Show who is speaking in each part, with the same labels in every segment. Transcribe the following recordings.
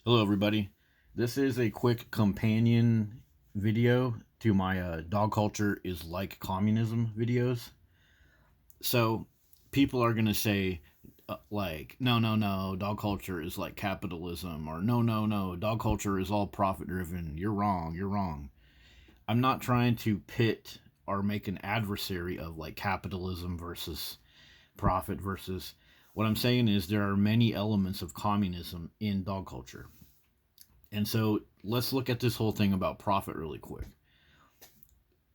Speaker 1: Hello, everybody. This is a quick companion video to my dog culture is like communism videos. So, people are going to say, no, no, no, dog culture is like capitalism, or no, no, no, dog culture is all profit driven. You're wrong, you're wrong. I'm not trying to pit or make an adversary of like capitalism versus profit versus. What I'm saying is there are many elements of communism in dog culture. And so let's look at this whole thing about profit really quick.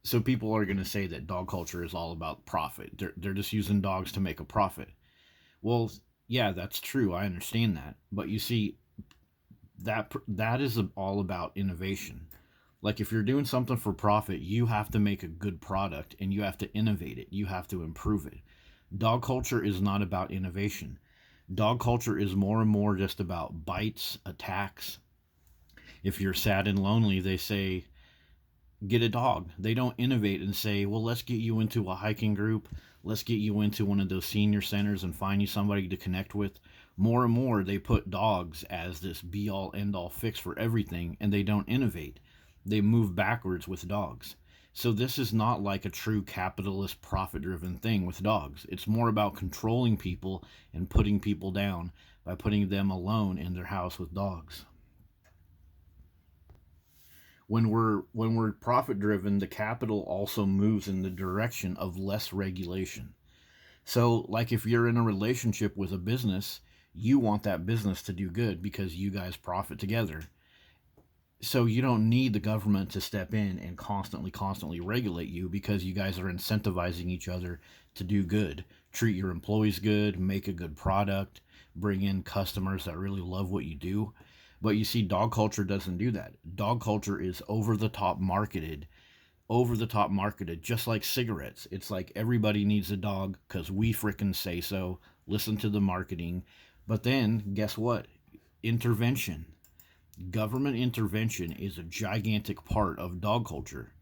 Speaker 1: So people are going to say that dog culture is all about profit. They're just using dogs to make a profit. Well, yeah, that's true. I understand that. But you see, that is all about innovation. Like if you're doing something for profit, you have to make a good product and you have to innovate it. You have to improve it. Dog culture is not about innovation. Dog culture is more and more just about bites, attacks. If you're sad and lonely, they say, get a dog. They don't innovate and say, well, let's get you into a hiking group. Let's get you into one of those senior centers and find you somebody to connect with. More and more, they put dogs as this be all end all fix for everything, and they don't innovate. They move backwards with dogs. So, this is not like a true capitalist, profit driven thing with dogs. It's more about controlling people and putting people down by putting them alone in their house with dogs. When we're profit driven, the capital also moves in the direction of less regulation. So like if you're in a relationship with a business, you want that business to do good because you guys profit together. So you don't need the government to step in and constantly regulate you because you guys are incentivizing each other to do good. Treat your employees good, make a good product, bring in customers that really love what you do. But you see, dog culture doesn't do that. Dog culture is over the top marketed, just like cigarettes. It's like everybody needs a dog because we frickin' say so. Listen to the marketing. But then, guess what? Intervention. Government intervention is a gigantic part of dog culture.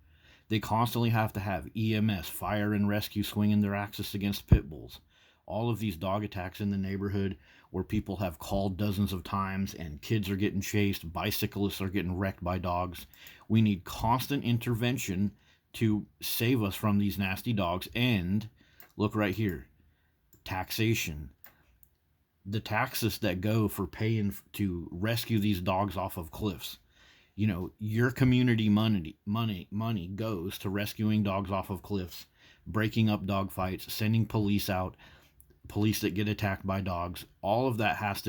Speaker 1: They constantly have to have EMS, fire and rescue, swinging their axes against pit bulls. All of these dog attacks in the neighborhood where people have called dozens of times and kids are getting chased, bicyclists are getting wrecked by dogs. We need constant intervention to save us from these nasty dogs. And look right here, taxation. The taxes that go for paying to rescue these dogs off of cliffs. Your community money goes to rescuing dogs off of cliffs, breaking up dog fights, sending police out, police that get attacked by dogs. All of that has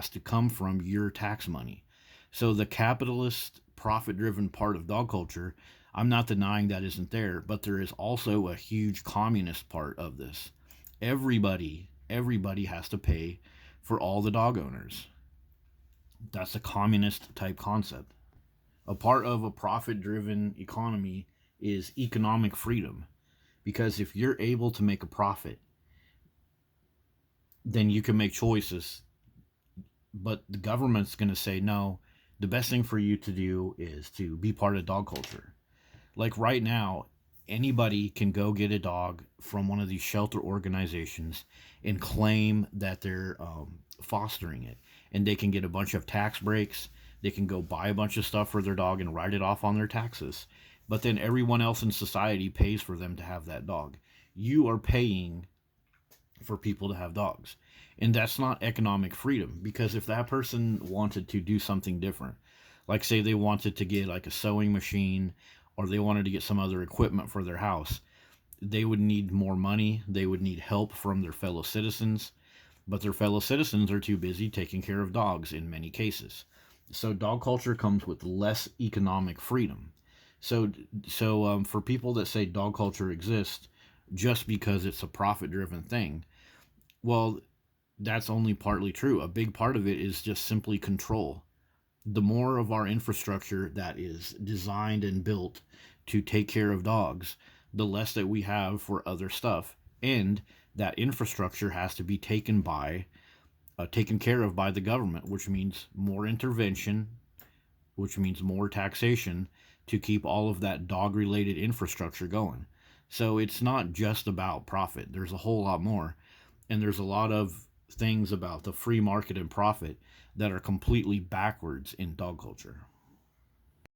Speaker 1: to come from your tax money. So the capitalist profit driven part of dog culture, I'm not denying that isn't there, but there is also a huge communist part of this. Everybody has to pay for all the dog owners. That's a communist type concept. A part of a profit driven economy is economic freedom. Because if you're able to make a profit, then you can make choices. But the government's going to say, no, the best thing for you to do is to be part of dog culture. Like right now, anybody can go get a dog from one of these shelter organizations and claim that they're fostering it. And they can get a bunch of tax breaks. They can go buy a bunch of stuff for their dog and write it off on their taxes. But then everyone else in society pays for them to have that dog. You are paying for people to have dogs. And that's not economic freedom, because if that person wanted to do something different, like say they wanted to get like a sewing machine or they wanted to get some other equipment for their house, they would need more money, they would need help from their fellow citizens, but their fellow citizens are too busy taking care of dogs in many cases. So dog culture comes with less economic freedom. So for people that say dog culture exists just because it's a profit driven thing, well, that's only partly true. A big part of it is just simply control. The more of our infrastructure that is designed and built to take care of dogs, the less that we have for other stuff. And that infrastructure has to be taken care of by the government, which means more intervention, which means more taxation to keep all of that dog related infrastructure going. So it's not just about profit. There's a whole lot more. And there's a lot of things about the free market and profit that are completely backwards in dog culture.